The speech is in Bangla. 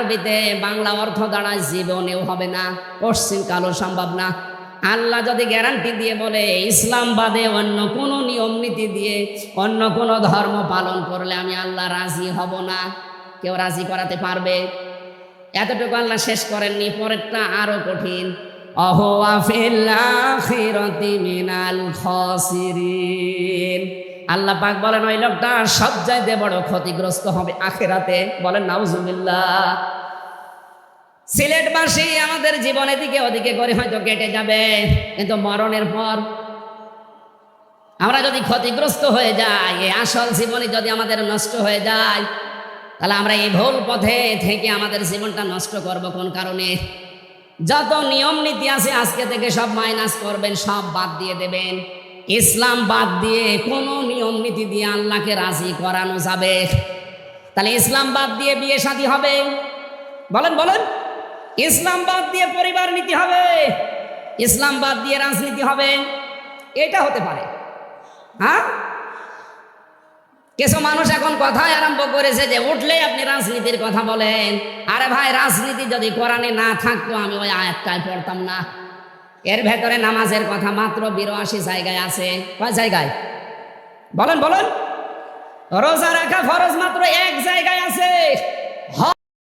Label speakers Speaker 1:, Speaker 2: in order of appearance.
Speaker 1: আরবিতে বাংলা অর্থ দ্বারা জীবনেও হবে না, পশ্চিমকালও সম্ভব না। আল্লাহ যদি গ্যারান্টি দিয়ে বলে ইসলাম বাদে অন্য কোনো নিয়ম নীতি দিয়ে অন্য কোনো ধর্ম পালন করলে আমি আল্লাহ রাজি হব না, কেউ রাজি করাতে পারবে? এতটুকু আল্লাহ শেষ করেননি, পরেরটা আরো কঠিন। অহুয়া ফিল আখিরাতি মিনাল খাসিরিন। আল্লাহ পাক বলেন ওই লোকটা সবচাইতে বড় ক্ষতিগ্রস্ত হবে আখিরাতে। বলেন নাউজুবিল্লাহ। সিলেটবাসী আমাদের জীবনের দিকে ওদিকে করে হয়তো কেটে যাবে, কিন্তু মরণের পর আমরা যদি ক্ষতিগ্রস্ত হয়ে যাই, এই আসল জীবনে যদি আমাদের নষ্ট হয়ে যায়, তাহলে আমরা এই ভুল পথে থেকে আমাদের জীবনটা নষ্ট করব কোন কারণে? যত নিয়ম নীতি আছে আজকে থেকে সব মাইনাস করবেন, সব বাদ দিয়ে দেবেন। ইসলাম বাদ দিয়ে কোনো নিয়ম নীতি দিয়ে আল্লাহকে রাজি করানো যাবে? তাহলে ইসলাম বাদ দিয়ে বিয়ে শাদী হবে? বলেন বলেন। ইসলাম বাদ দিয়ে পরিবার নীতি হবে? ইসলাম বাদ দিয়ে রাজনীতি হবে? এটা হতে পারে? হ্যাঁ, কিছু মানুষ এখন কথাই আরম্ভ করেছে যে উঠলে আপনি রাজনীতির কথা বলেন। আরে ভাই, রাজনীতি যদি কোরআনে না থাকতো আমি ওই আয়াতটাই পড়তাম না। এর ভেতরে নামাজের কথা মাত্র 82 জায়গায় আছে। কয় জায়গায়? বলেন বলেন। রোজা রাখা ফরজ মাত্র 1 জায়গায় আছে।